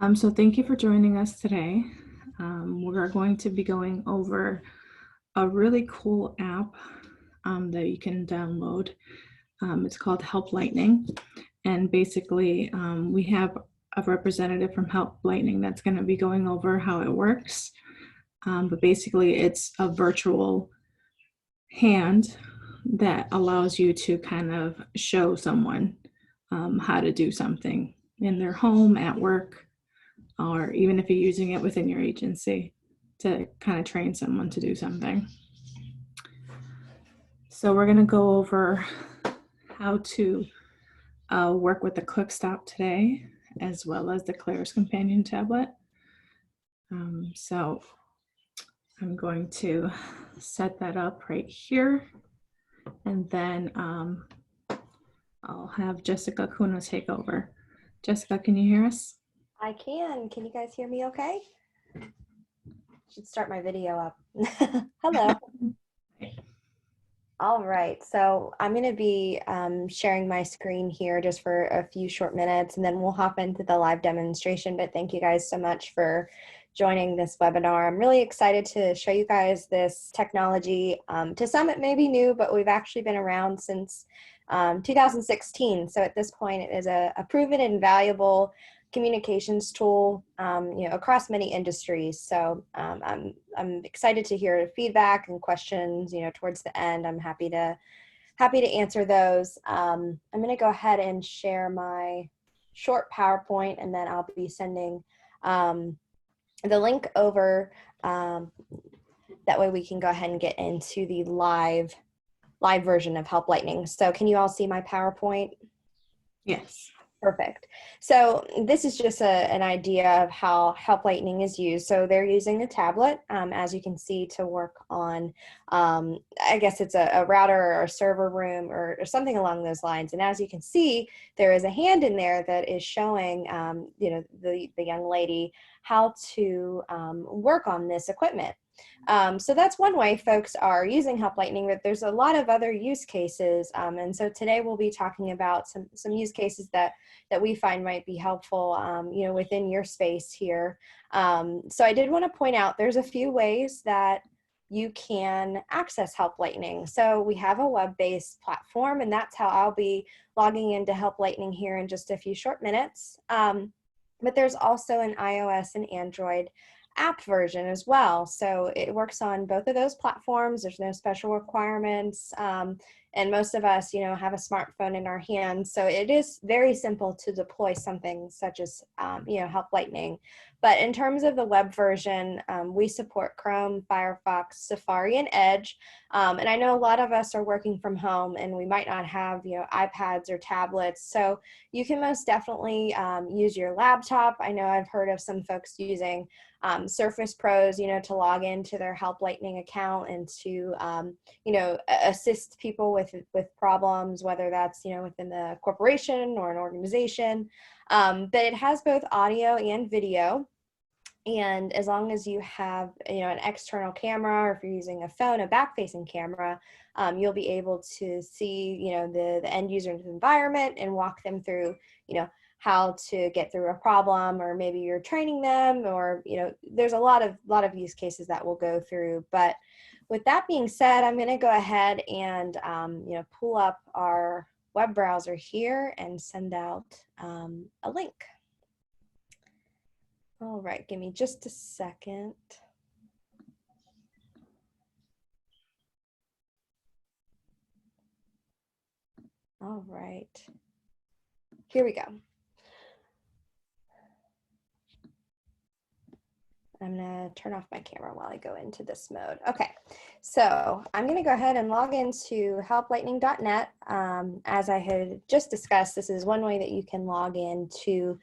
So thank you for joining us today. We're going to be going over a really cool app that you can download. It's called Help Lightning. And basically, we have a representative from Help Lightning that's going to be going over how it works. But basically, it's a virtual hand that allows you to kind of show someone how to do something in their home, at work, or even if you're using it within your agency to kind of train someone to do something. So we're going to go over how to work with the Click Stop today, as well as the Claire's Companion tablet. So I'm going to set that up right here, and then I'll have Jessica Kuna take over. Jessica, can you hear us? I can. Can you guys hear me okay? Should start my video up. Hello. All right, so I'm going to be sharing my screen here just for a few short minutes, and then we'll hop into the live demonstration. But thank you guys so much for joining this webinar. I'm really excited to show you guys this technology. To some, it may be new, but we've actually been around since 2016. So at this point, it is a proven and valuable communications tool, across many industries. So I'm excited to hear feedback and questions. Towards the end, I'm happy to answer those. I'm going to go ahead and share my short PowerPoint, and then I'll be sending the link over. That way we can go ahead and get into the live version of Help Lightning. So can you all see my PowerPoint? Yes. Perfect. So this is just an idea of how Help Lightning is used. So they're using a tablet, as you can see, to work on, I guess it's a router or a server room or something along those lines. And as you can see, there is a hand in there that is showing, the young lady how to work on this equipment. So that's one way folks are using Help Lightning, but there's a lot of other use cases. And so today we'll be talking about some use cases that we find might be helpful, within your space here. So I did want to point out there's a few ways that you can access Help Lightning. So we have a web-based platform, and that's how I'll be logging into Help Lightning here in just a few short minutes. But there's also an iOS and Android app version as well. So it works on both of those platforms. There's no special requirements. And most of us, have a smartphone in our hands. So it is very simple to deploy something such as, Help Lightning. But in terms of the web version, we support Chrome, Firefox, Safari, and Edge. And I know a lot of us are working from home and we might not have, iPads or tablets. So you can most definitely use your laptop. I know I've heard of some folks using Surface Pros, to log into their Help Lightning account and to, assist people with problems, whether that's, within the corporation or an organization. But it has both audio and video. And as long as you have, an external camera, or if you're using a phone, a back-facing camera, you'll be able to see, the end user's environment and walk them through, how to get through a problem, or maybe you're training them, or, there's a lot of use cases that we'll go through. But with that being said, I'm going to go ahead and, pull up our web browser here and send out a link. All right, give me just a second. All right, here we go. I'm gonna turn off my camera while I go into this mode. Okay, so I'm gonna go ahead and log into helplightning.net. As I had just discussed, this is one way that you can log in to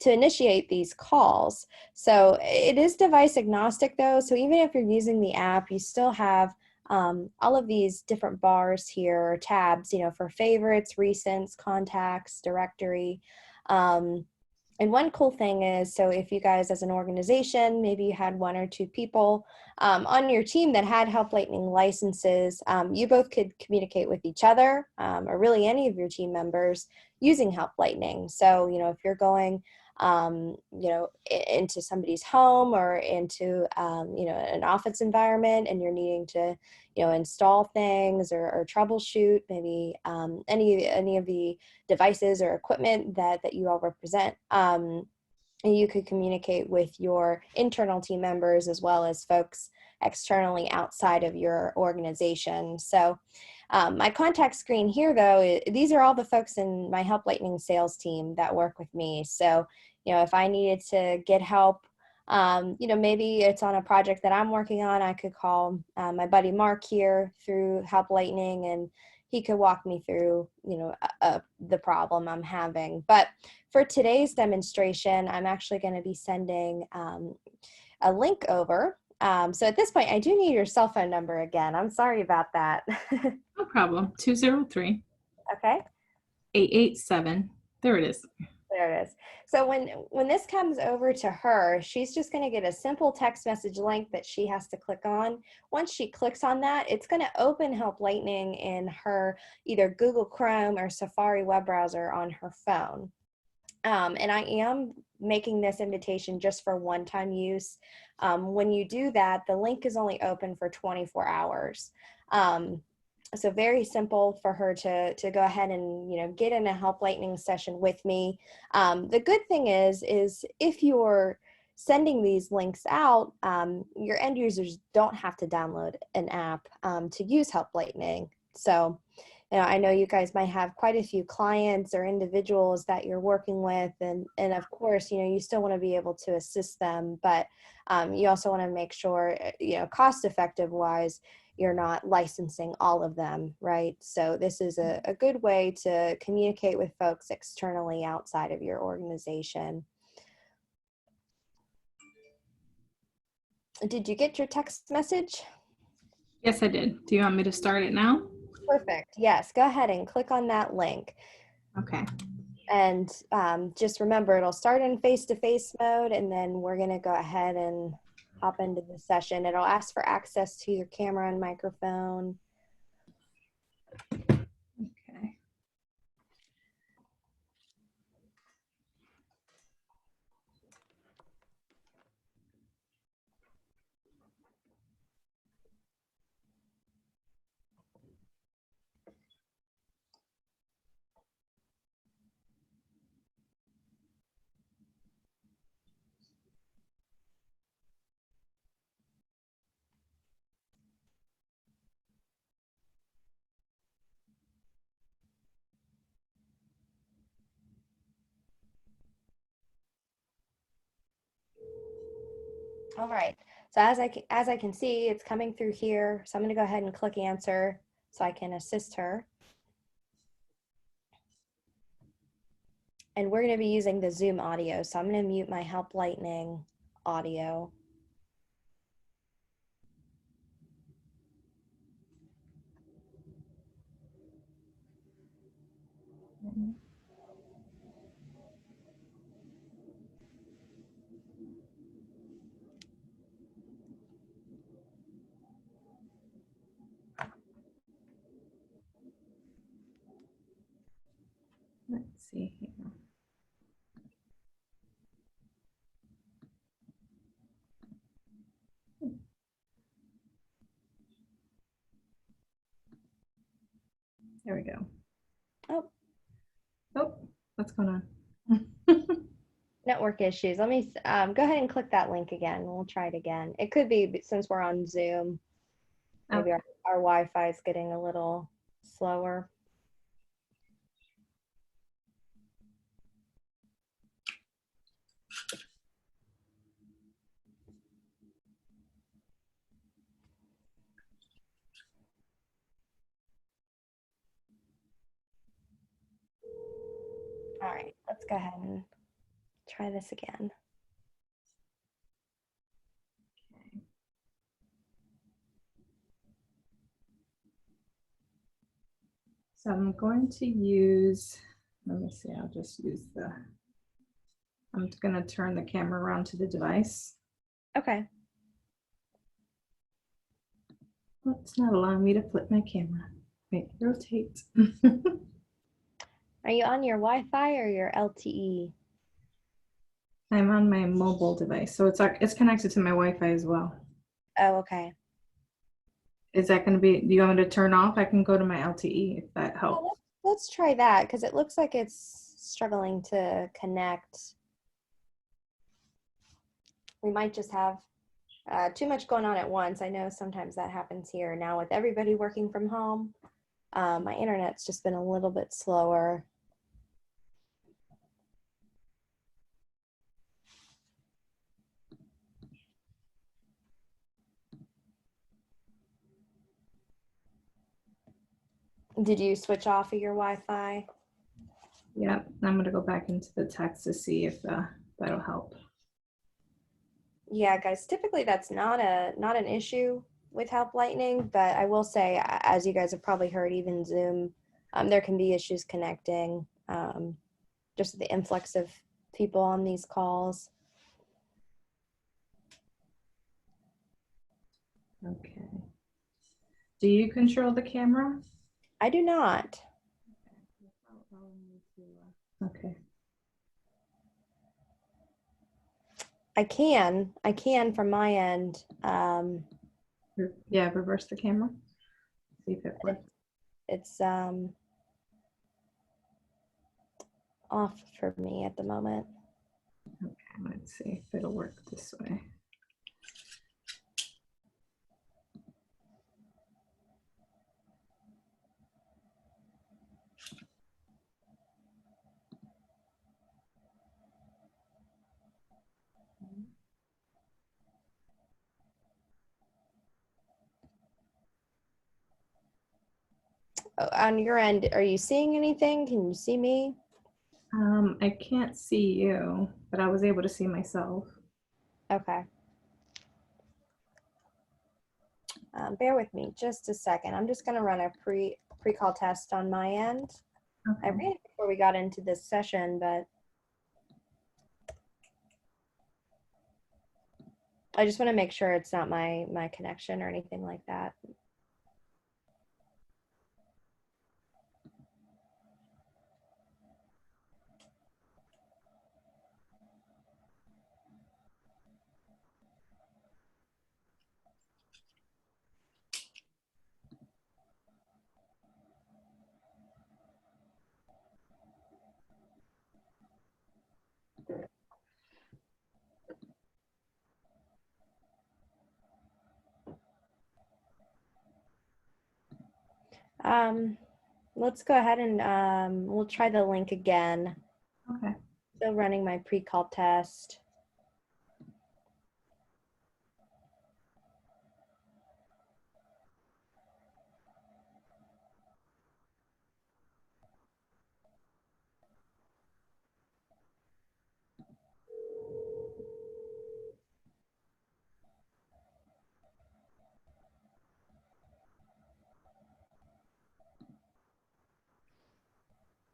initiate these calls. So it is device agnostic though, so even if you're using the app, you still have all of these different bars here, or tabs, for favorites, recents, contacts, directory. And one cool thing is, so if you guys as an organization, maybe you had one or two people on your team that had Help Lightning licenses, you both could communicate with each other, or really any of your team members using Help Lightning. So, if you're going, into somebody's home or into, an office environment, and you're needing to, install things or troubleshoot maybe any of the devices or equipment that you all represent. And you could communicate with your internal team members as well as folks externally outside of your organization. So my contact screen here, though, these are all the folks in my Help Lightning sales team that work with me. So, if I needed to get help, maybe it's on a project that I'm working on, I could call my buddy Mark here through Help Lightning, and he could walk me through, the problem I'm having. But for today's demonstration, I'm actually going to be sending a link over. So at this point, I do need your cell phone number again. I'm sorry about that. No problem. 203 Okay. 887. There it is. There it is. So when this comes over to her, she's just going to get a simple text message link that she has to click on. Once she clicks on that, it's going to open Help Lightning in her either Google Chrome or Safari web browser on her phone. And I am making this invitation just for one-time use. When you do that, the link is only open for 24 hours. So very simple for her to go ahead and get in a Help Lightning session with me. The good thing is if you're sending these links out, your end users don't have to download an app to use Help Lightning. So I know you guys might have quite a few clients or individuals that you're working with, and of course, you still want to be able to assist them, but you also want to make sure, cost effective wise, you're not licensing all of them, right? So this is a good way to communicate with folks externally outside of your organization. Did you get your text message? Yes, I did. Do you want me to start it now? Perfect. Yes, go ahead and click on that link. Okay. And just remember, it'll start in face-to-face mode, and then we're going to go ahead and hop into the session. It'll ask for access to your camera and microphone. Okay. All right. So as I can see, it's coming through here. So I'm going to go ahead and click answer so I can assist her. And we're going to be using the Zoom audio. So I'm going to mute my Help Lightning audio. Let's see here. There we go. Oh, what's going on? Network issues. Let me go ahead and click that link again. We'll try it again. It could be since we're on Zoom. Maybe Okay. our Wi-Fi is getting a little slower. All right, let's go ahead and try this again. So I'm going to use, let me see, I'll just use I'm going to turn the camera around to the device. Okay. Oh, it's not allowing me to flip my camera. Wait, rotate. Are you on your Wi-Fi or your LTE? I'm on my mobile device, so it's connected to my Wi-Fi as well. Oh, okay. Is that going to be, do you want me to turn off? I can go to my LTE if that Yeah, helps. let's try that because it looks like it's struggling to connect. We might just have too much going on at once. I know sometimes that happens here. Now with everybody working from home, my internet's just been a little bit slower. Did you switch off of your Wi-Fi? Yep, I'm going to go back into the text to see if that'll help. Yeah, guys, typically that's not an issue with Help Lightning, but I will say, as you guys have probably heard, even Zoom, there can be issues connecting. Just the influx of people on these calls. Okay. Do you control the camera? I do not. Okay. I can from my end. Yeah, reverse the camera. See if it works. It's off for me at the moment. Okay, let's see if it'll work this way. Oh, on your end, are you seeing anything? Can you see me? I can't see you, but I was able to see myself. Okay. Bear with me just a second. I'm just going to run a pre-call test on my end. I Okay. ran it before we got into this session, but I just want to make sure it's not my connection or anything like that. Um, let's go ahead and we'll try the link again. Okay. Still running my pre-call test.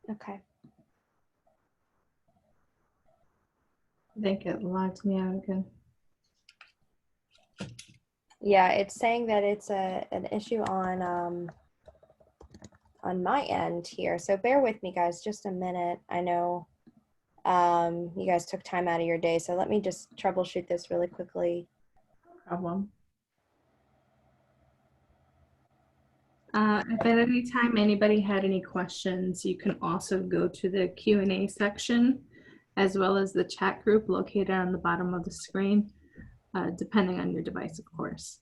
Okay. I think it logged me out again. Yeah, it's saying that it's an issue on my end here. So bear with me, guys, just a minute. I know you guys took time out of your day, so let me just troubleshoot this really quickly. No problem. If at any time anybody had any questions, you can also go to the Q&A section as well as the chat group located on the bottom of the screen, depending on your device, of course.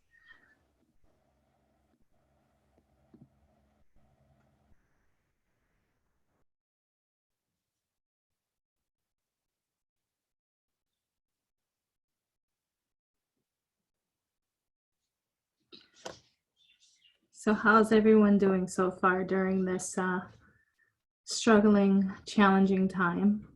So how's everyone doing so far during this struggling, challenging time?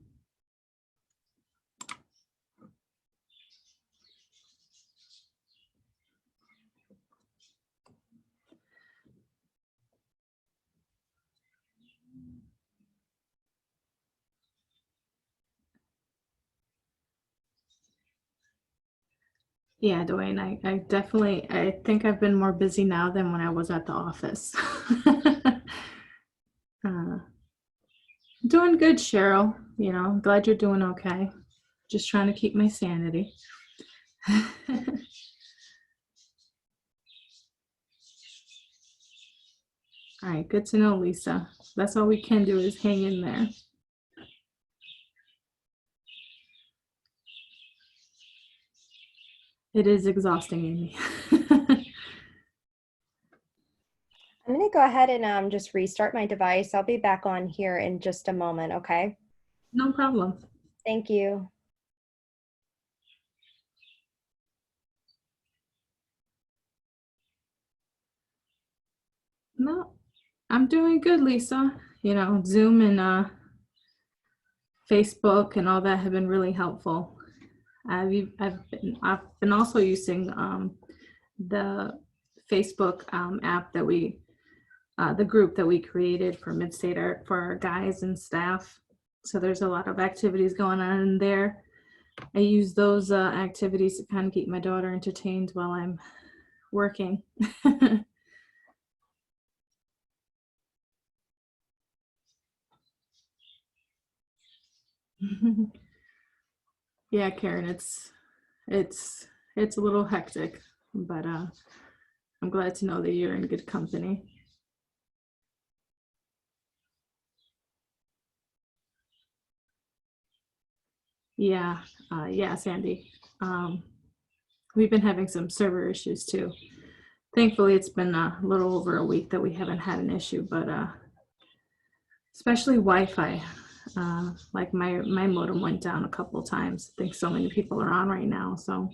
Yeah, Dwayne, I definitely, I think I've been more busy now than when I was at the office. uh, Doing good, Cheryl. Glad you're doing okay. Just trying to keep my sanity. All right, good to know, Lisa. That's all we can do is hang in there. It is exhausting, Amy. I'm going to go ahead and just restart my device. I'll be back on here in just a moment, okay? No problem. Thank you. No, I'm doing good, Lisa. Zoom and Facebook and all that have been really helpful. I've been also using the Facebook app that the group that we created for Midstate Art for our guys and staff. So there's a lot of activities going on in there. I use those activities to kind of keep my daughter entertained while I'm working. Yeah, Karen, it's it's a little hectic, but I'm glad to know that you're in good company. Yeah, yeah, Sandy. Um, we've been having some server issues too. Thankfully, it's been a little over a week that we haven't had an issue, but especially Wi-Fi. Like my modem went down a couple of times. I think so many people are on right now, so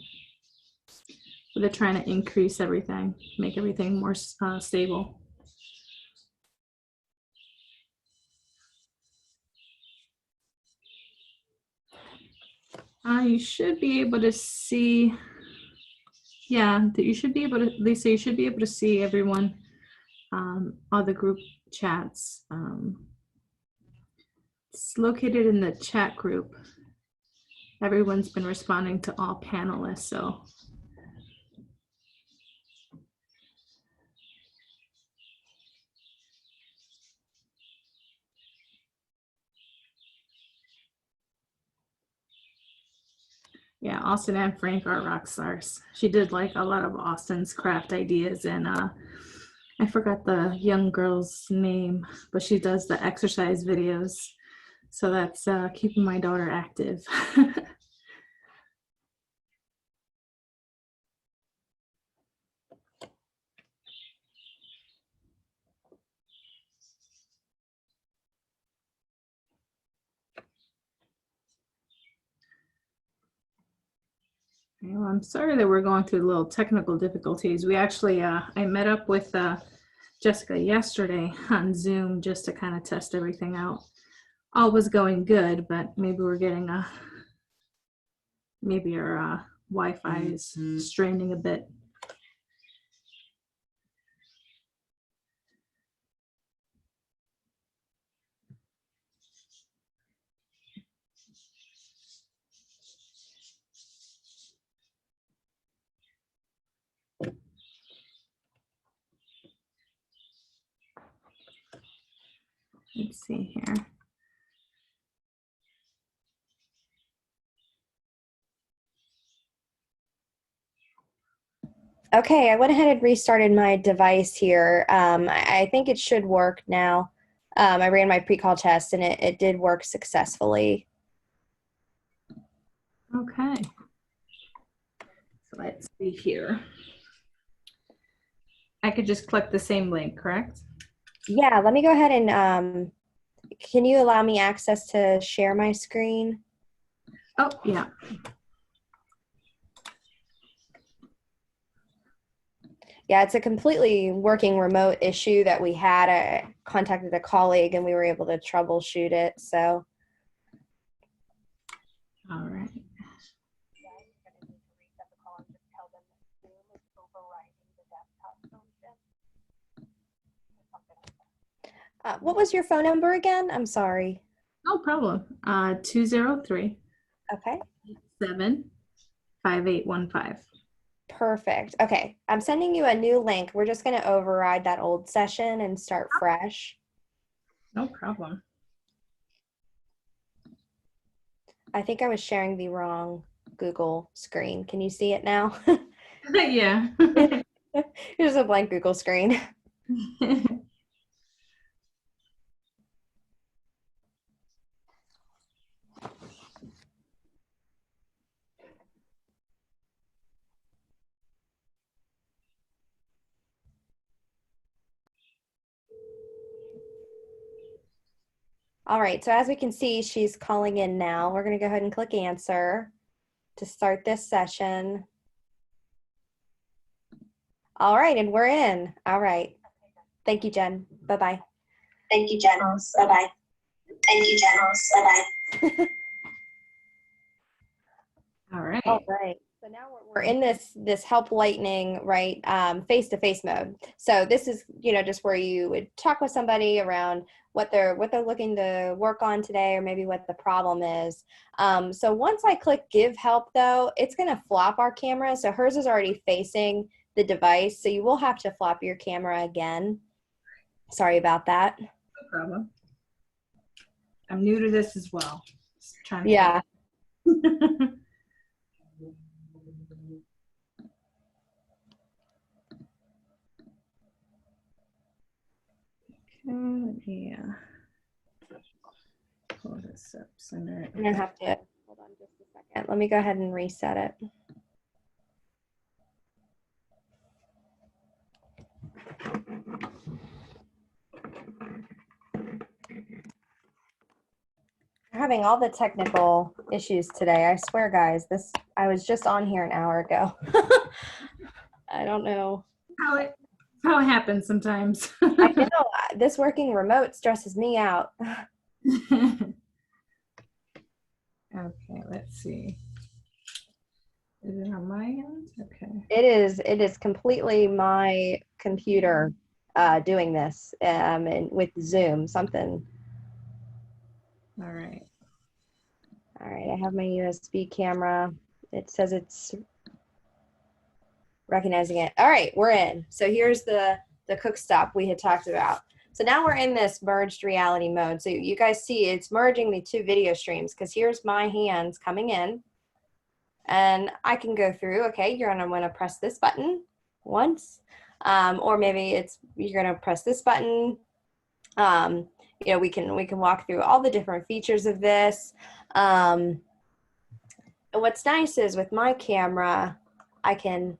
they're trying to increase everything, make everything more stable. You should be able to see. Yeah, that you should be able to. Lisa, you should be able to see everyone, all the group chats. It's located in the chat group. Everyone's been responding to all panelists, so yeah, Austin and Frank are rock stars. She did like a lot of Austin's craft ideas, and I forgot the young girl's name, but she does the exercise videos. So that's keeping my daughter active. Well, I'm sorry that we're going through little technical difficulties. We actually, I met up with Jessica yesterday on Zoom just to kind of test everything out. All was going good, but maybe we're getting maybe our Wi-Fi is straining a bit. Let's see here. Okay, I went ahead and restarted my device here. I think it should work now. I ran my pre-call test and it did work successfully. Okay. So let's see here. I could just click the same link, correct? Yeah, let me go ahead and can you allow me access to share my screen? Oh, yeah. Yeah, it's a completely working remote issue that we had. I contacted a colleague and we were able to troubleshoot it. So, All right. what was your phone number again? I'm sorry. No problem. 203 Okay. 5815. Perfect. Okay. I'm sending you a new link. We're just going to override that old session and start fresh. No problem. I think I was sharing the wrong Google screen. Can you see it now? Yeah. Here's a blank Google screen. All right, so as we can see, she's calling in now. We're going to go ahead and click answer to start this session. All right, and we're in. All right. Thank you, Jen. Bye-bye. Thank you, Jen. Awesome. Bye-bye. Thank you, Jen. Bye-bye. All right. All right. So now we're in this help lightning, right, face-to-face mode. So this is, just where you would talk with somebody around what they're looking to work on today, or maybe what the problem is. So once I click give help, though, it's going to flop our camera. So hers is already facing the device. So you will have to flop your camera again. Sorry about that. No problem. I'm new to this as well. Just trying to Yeah. Yeah. Pull this up center. I'm gonna have to hold on just a second. Let me go ahead and reset it. We're having all the technical issues today. I swear, guys, I was just on here an hour ago. I don't know. How it happens sometimes. I know this working remote stresses me out. Okay, let's see. Is it on my end? Okay. It is completely my computer doing this, and with Zoom, something. All right. All right, I have my USB camera. It says it's recognizing it. All right, we're in. So here's the cook stop we had talked about. So now we're in this merged reality mode. So you guys see it's merging the two video streams, because here's my hands coming in, and I can go through, okay, you're gonna wanna press this button once, or maybe you're gonna press this button. We can walk through all the different features of this. And what's nice is with my camera, I can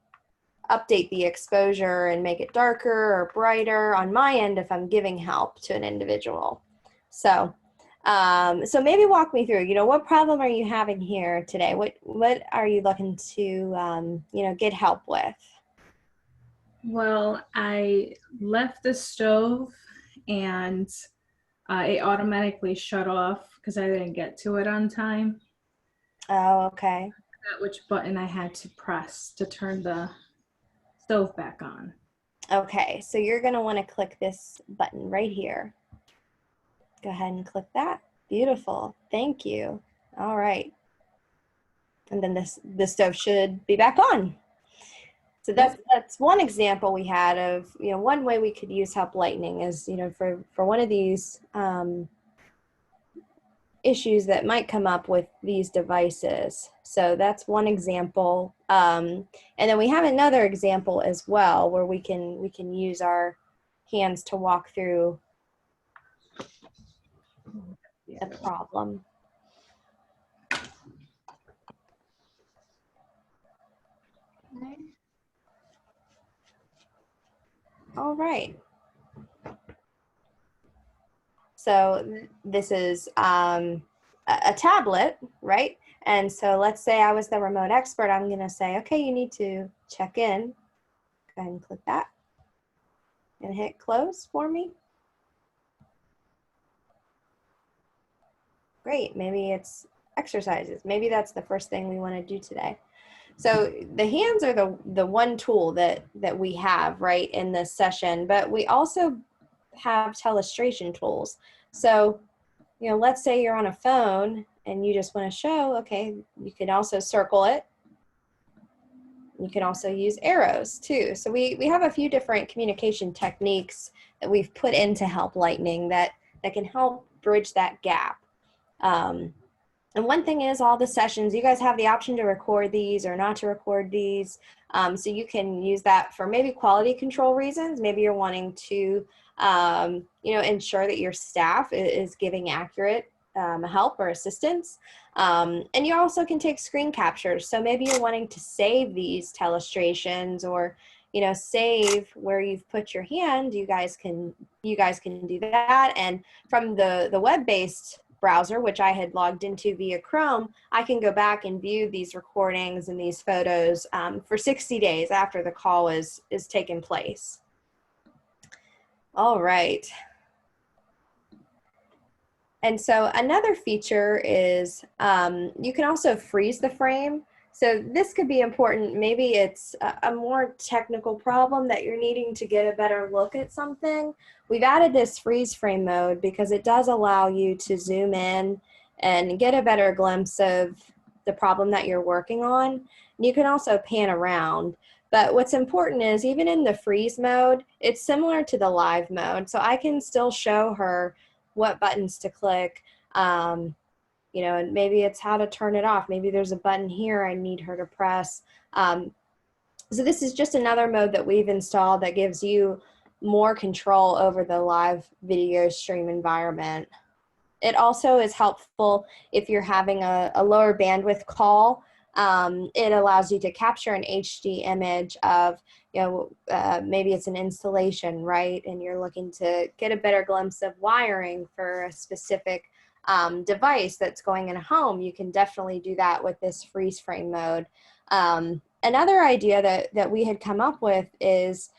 update the exposure and make it darker or brighter on my end if I'm giving help to an individual. So maybe walk me through, what problem are you having here today? What are you looking to, get help with? Well, I left the stove and it automatically shut off because I didn't get to it on time. Oh, okay. I forgot which button I had to press to turn the stove back on. Okay, so you're going to want to click this button right here. Go ahead and click that. Beautiful. Thank you. All right. And then the stove should be back on. So that's one example we had of, one way we could use help lightning is, for one of these issues that might come up with these devices. So that's one example. And then we have another example as well where we can use our hands to walk through the problem. Okay. All right. So this is a tablet, right? And so let's say I was the remote expert. I'm going to say, okay, you need to check in. Go ahead and click that and hit close for me. Great. Maybe it's exercises. Maybe that's the first thing we want to do today. So the hands are the one tool that we have, right, in this session, but we also have telestration tools. So, let's say you're on a phone and you just want to show, okay, you can also circle it. You can also use arrows too. So we have a few different communication techniques that we've put into Help Lightning that can help bridge that gap. And one thing is, all the sessions, you guys have the option to record these or not to record these. So you can use that for maybe quality control reasons. Maybe you're wanting to, ensure that your staff is giving accurate help or assistance. And you also can take screen captures. So maybe you're wanting to save these telestrations, or save where you've put your hand. You guys can do that. And from the web-based browser, which I had logged into via Chrome, I can go back and view these recordings and these photos for 60 days after the call is taken place. All right. And so another feature is you can also freeze the frame. So this could be important. Maybe it's a more technical problem that you're needing to get a better look at something. We've added this freeze frame mode because it does allow you to zoom in and get a better glimpse of the problem that you're working on. And you can also pan around. But what's important is, even in the freeze mode, it's similar to the live mode. So I can still show her what buttons to click, and maybe it's how to turn it off. Maybe there's a button here I need her to press. So this is just another mode that we've installed that gives you more control over the live video stream environment. It also is helpful if you're having a lower bandwidth call. It allows you to capture an HD image of, maybe it's an installation, right? And you're looking to get a better glimpse of wiring for a specific device that's going in a home. You can definitely do that with this freeze frame mode. Another idea that we had come up with is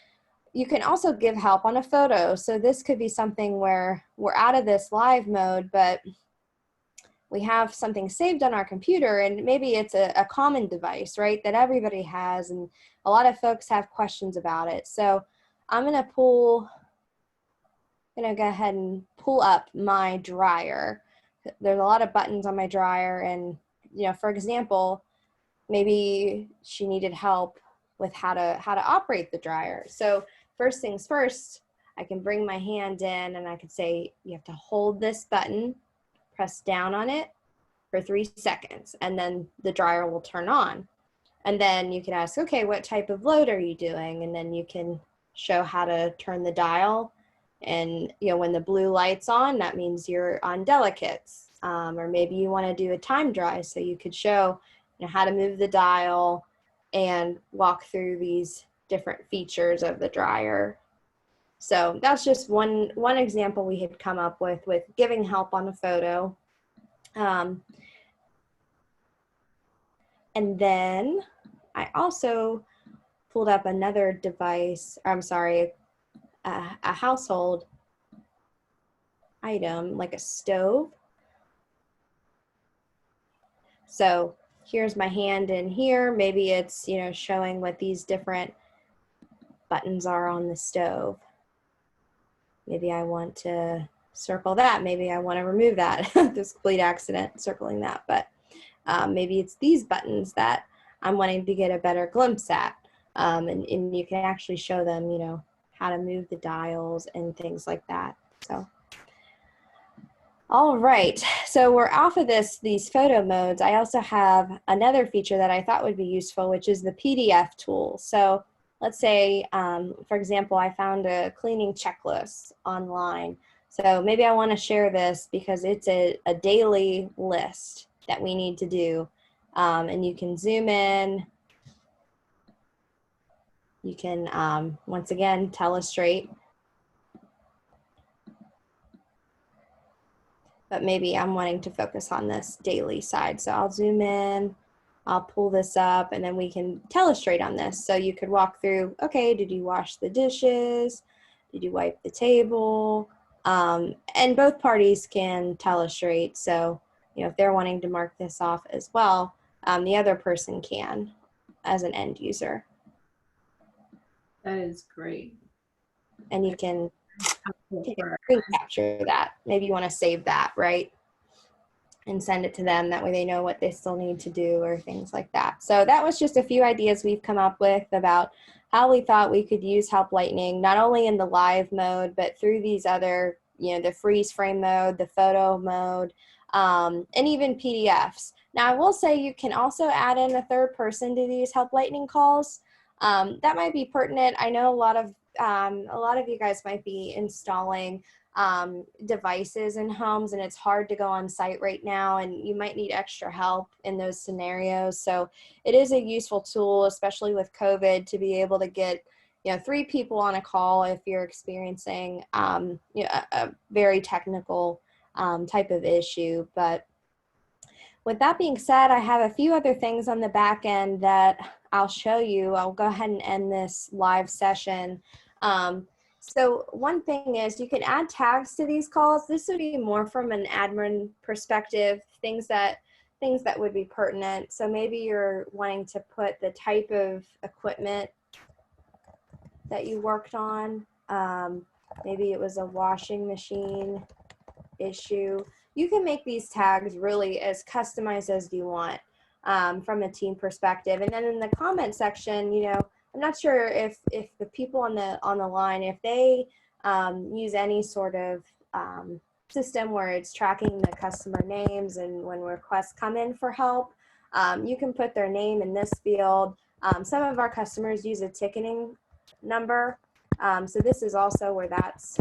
you can also give help on a photo. So this could be something where we're out of this live mode, but we have something saved on our computer, and maybe it's a common device, right, that everybody has, and a lot of folks have questions about it. So I'm gonna go ahead and pull up my dryer. There's a lot of buttons on my dryer, and for example, maybe she needed help with how to operate the dryer. So first things first, I can bring my hand in and I could say, you have to hold this button, press down on it for 3 seconds, and then the dryer will turn on. And then you can ask, okay, what type of load are you doing? And then you can show how to turn the dial. And when the blue light's on, that means you're on delicates. Or maybe you want to do a time dry, so you could show how to move the dial and walk through these different features of the dryer. So that's just one example we had come up with giving help on a photo. And then I also pulled up another device, a household item, like a stove. So here's my hand in here. Maybe it's, showing what these different buttons are on the stove. Maybe I want to circle that. Maybe I want to remove that. This complete accident circling that, but maybe it's these buttons that I'm wanting to get a better glimpse at. And you can actually show them, how to move the dials and things like that. So, all right, so we're off of these photo modes. I also have another feature that I thought would be useful, which is the PDF tool. So let's say, for example, I found a cleaning checklist online. So maybe I want to share this because it's a daily list that we need to do. And you can zoom in. You can, once again, telestrate. But maybe I'm wanting to focus on this daily side. So I'll zoom in, I'll pull this up, and then we can telestrate on this. So you could walk through, okay, did you wash the dishes? Did you wipe the table? And both parties can telestrate. So, if they're wanting to mark this off as well, the other person can as an end user. That is great. And you can screen capture that. Maybe you want to save that, right? And send it to them. That way they know what they still need to do or things like that. So that was just a few ideas we've come up with about how we thought we could use Help Lightning, not only in the live mode, but through these other, the freeze frame mode, the photo mode, and even PDFs. Now, I will say you can also add in a third person to these Help Lightning calls. That might be pertinent. I know a lot of you guys might be installing devices in homes, and it's hard to go on site right now, and you might need extra help in those scenarios. So it is a useful tool, especially with COVID, to be able to get 3 people on a call if you're experiencing a very technical type of issue. But with that being said, I have a few other things on the back end that I'll show you. I'll go ahead and end this live session. So one thing is you can add tags to these calls. This would be more from an admin perspective, things that would be pertinent. So maybe you're wanting to put the type of equipment that you worked on. Maybe it was a washing machine issue. You can make these tags really as customized as you want from a team perspective. And then in the comment section, I'm not sure if the people on the line, if they use any sort of system where it's tracking the customer names, and when requests come in for help, you can put their name in this field. Some of our customers use a ticketing number. So this is also where that's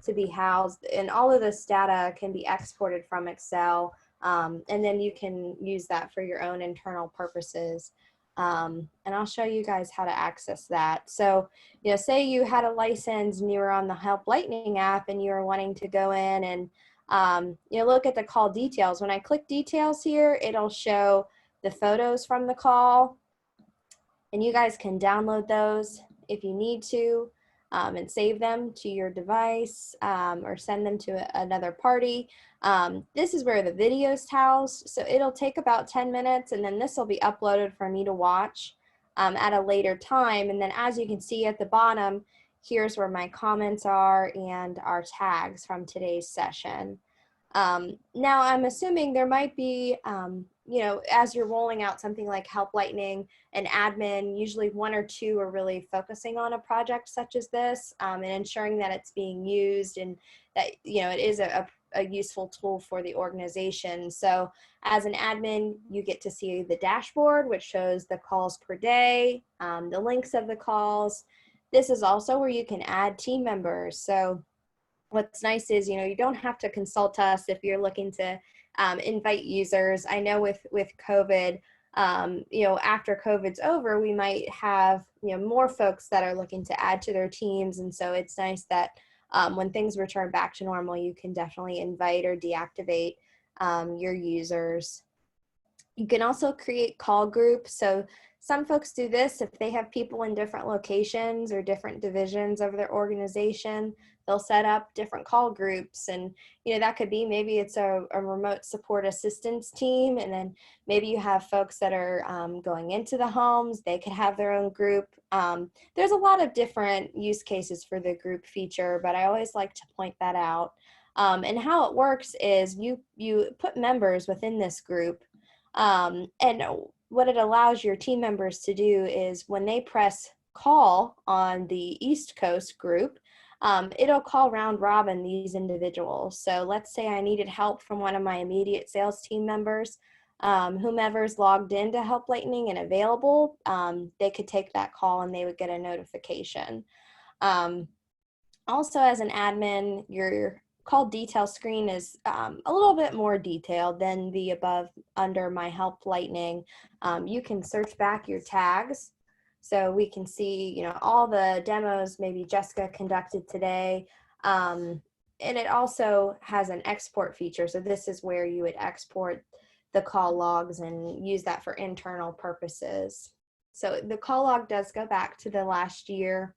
to be housed, and all of this data can be exported from Excel, and then you can use that for your own internal purposes. And I'll show you guys how to access that. So, say you had a license and you were on the Help Lightning app and you were wanting to go in and look at the call details. When I click details here, it'll show the photos from the call, and you guys can download those if you need to. And save them to your device or send them to another party. This is where the video's housed, so it'll take about 10 minutes, and then this will be uploaded for me to watch at a later time. And then as you can see at the bottom, here's where my comments are and our tags from today's session. Now, I'm assuming there might be, as you're rolling out something like Help Lightning, and admin, usually 1 or 2 are really focusing on a project such as this and ensuring that it's being used and that, it is a useful tool for the organization. So as an admin, you get to see the dashboard, which shows the calls per day, the links of the calls. This is also where you can add team members. So what's nice is, you don't have to consult us if you're looking to invite users. I know with COVID, after COVID's over, we might have, more folks that are looking to add to their teams. And so it's nice that when things return back to normal, you can definitely invite or deactivate your users. You can also create call groups. So some folks do this if they have people in different locations or different divisions of their organization. They'll set up different call groups, and that could be, maybe it's a remote support assistance team, and then maybe you have folks that are going into the homes. They could have their own group. There's a lot of different use cases for the group feature, but I always like to point that out. And how it works is you put members within this group, and what it allows your team members to do is when they press call on the East Coast group, it'll call round robin these individuals. So let's say I needed help from one of my immediate sales team members. Whomever's logged into Help Lightning and available, they could take that call and they would get a notification. Also, as an admin, your call detail screen is a little bit more detailed than the above under my Help Lightning. You can search back your tags, so we can see, all the demos maybe Jessica conducted today. And it also has an export feature. So this is where you would export the call logs and use that for internal purposes. So the call log does go back to the last year.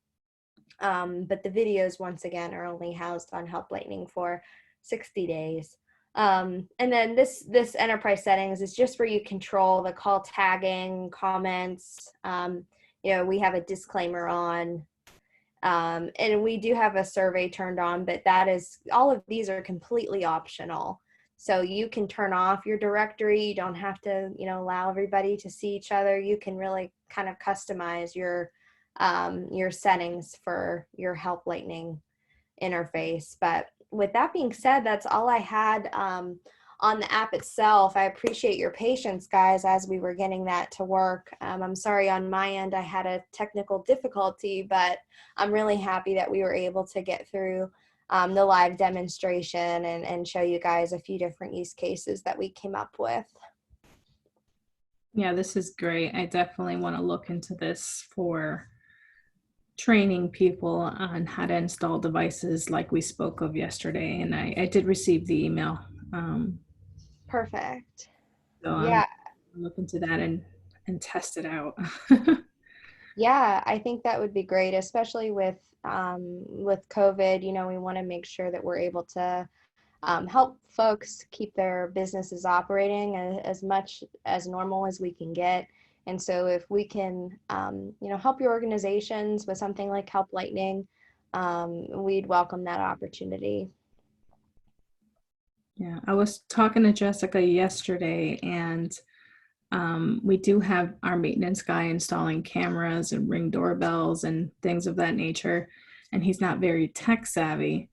But the videos, once again, are only housed on Help Lightning for 60 days. And then this enterprise settings is just where you control the call tagging, comments. We have a disclaimer on, and we do have a survey turned on, but all of these are completely optional. So you can turn off your directory. You don't have to, allow everybody to see each other. You can really kind of customize your settings for your Help Lightning interface. But with that being said, that's all I had on the app itself, I appreciate your patience, guys, as we were getting that to work. I'm sorry on my end, I had a technical difficulty, but I'm really happy that we were able to get through the live demonstration and show you guys a few different use cases that we came up with. Yeah, this is great. I definitely want to look into this for training people on how to install devices like we spoke of yesterday. And I did receive the email. Perfect. So I'm Yeah. look into that and test it out. Yeah, I think that would be great, especially with COVID. You know, we want to make sure that we're able to help folks keep their businesses operating as much as normal as we can get. And so if we can, you know, help your organizations with something like Help Lightning, we'd welcome that opportunity. Yeah, I was talking to Jessica yesterday, and we do have our maintenance guy installing cameras and Ring doorbells and things of that nature, and he's not very tech savvy.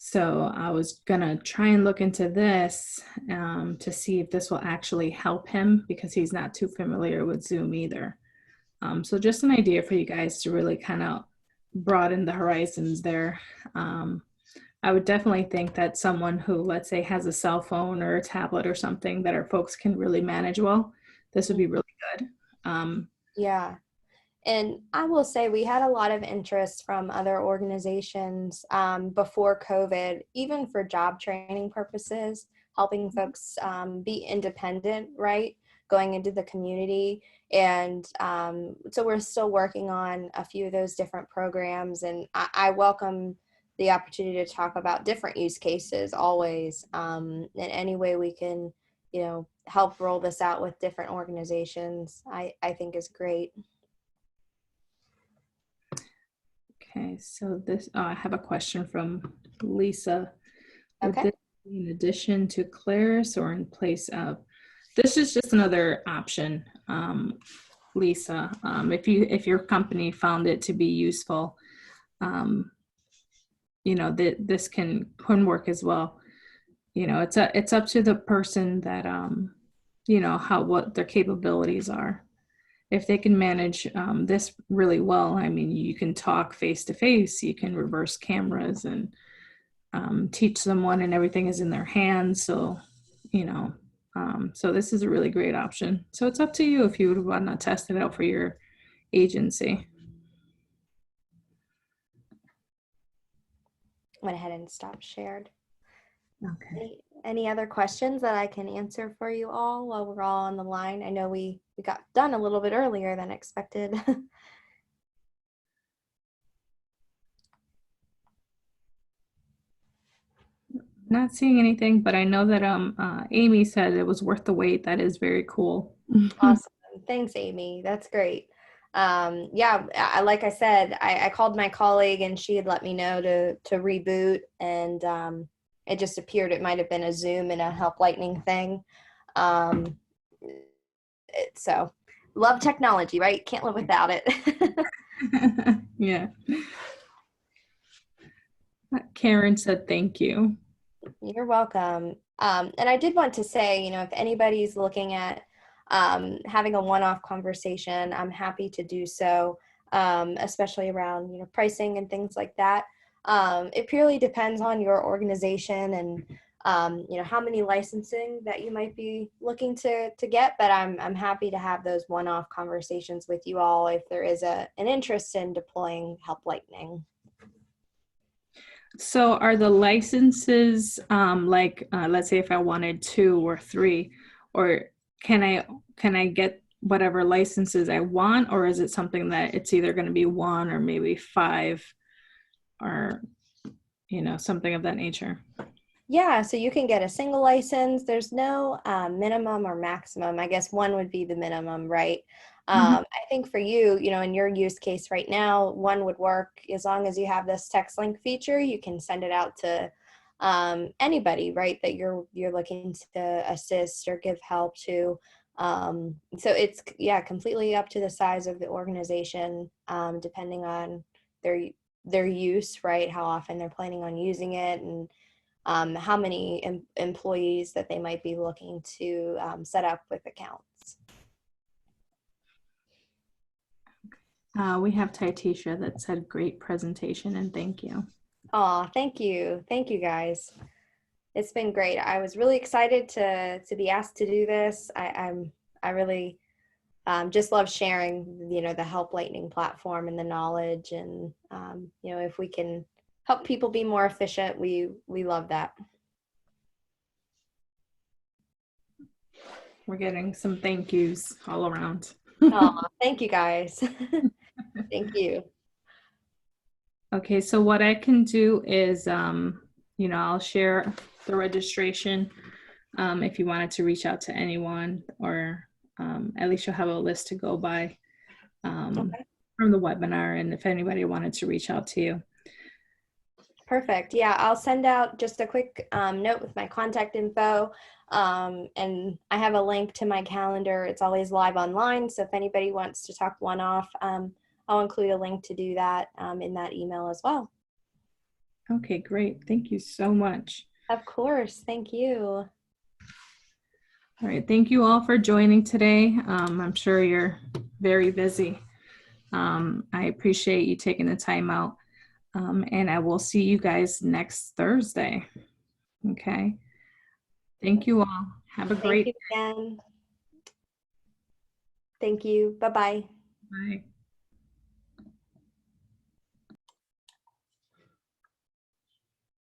So I was gonna try and look into this to see if this will actually help him, because he's not too familiar with Zoom either. So just an idea for you guys to really kind of broaden the horizons there. I would definitely think that someone who, let's say, has a cell phone or a tablet or something that our folks can really manage well, this would be really good. Yeah. And I will say we had a lot of interest from other organizations before COVID, even for job training purposes, helping folks be independent, right? Going into the community. And so we're still working on a few of those different programs. And I welcome the opportunity to talk about different use cases always. In any way we can, you know, help roll this out with different organizations, I think is great. Okay, so this, I have a question from Lisa. Would Okay. this be in addition to Claris or in place of? This is just another option, Lisa. If your company found it to be useful, you know, this can work as well. You know, it's up to the person that you know, what their capabilities are. If they can manage this really well, I mean, you can talk face to face, you can reverse cameras and teach someone, and everything is in their hands. So, you know, so this is a really great option. So it's up to you if you would want to test it out for your agency. Went ahead and stopped shared. Okay. Any other questions that I can answer for you all while we're all on the line? I know we got done a little bit earlier than expected. Not seeing anything, but I know that Amy said it was worth the wait. That is very cool. Awesome. Thanks, Amy. That's great. Yeah, like I said, I called my colleague and she had let me know to reboot, and it just appeared it might have been a Zoom and a Help Lightning thing. So love technology, right? Can't live without it. Yeah. Karen said thank you. You're welcome. And I did want to say, you know, if anybody's looking at having a one-off conversation, I'm happy to do so, especially around, you know, pricing and things like that. It purely depends on your organization and, you know, how many licensing that you might be looking to get. But I'm happy to have those one-off conversations with you all if there is an interest in deploying Help Lightning. So are the licenses like let's say if I wanted 2 or 3, or can I get whatever licenses I want, or is it something that it's either going to be 1 or maybe 5, or you know, something of that nature? Yeah, so you can get a single license. There's no minimum or maximum. I guess 1 would be the minimum, right? I think for you, you know, in your use case right now, 1 would work as long as you have this text link feature. You can send it out to anybody, right, that you're looking to assist or give help to. So it's, yeah, completely up to the size of the organization, depending on their use, right? How often they're planning on using it, and how many employees that they might be looking to set up with accounts. We have Titisha that said great presentation and thank you. Oh, thank you. Thank you guys. It's been great. I was really excited to be asked to do this. I really just love sharing, the Help Lightning platform and the knowledge, and if we can help people be more efficient, we love that. We're getting some thank yous all around. Oh, thank you guys. Thank you. Okay, so what I can do is, I'll share the registration if you wanted to reach out to anyone, or at least you'll have a list to go by Okay. from the webinar, and if anybody wanted to reach out to you. Perfect. Yeah, I'll send out just a quick note with my contact info. And I have a link to my calendar. It's always live online. So if anybody wants to talk one-off, I'll include a link to do that in that email as well. Okay, great. Thank you so much. Of course. Thank you. All right. Thank you all for joining today. I'm sure you're very busy. I appreciate you taking the time out. And I will see you guys next Thursday. Okay. Thank you all. Have a great Thank you again. Thank you. Bye-bye. Bye.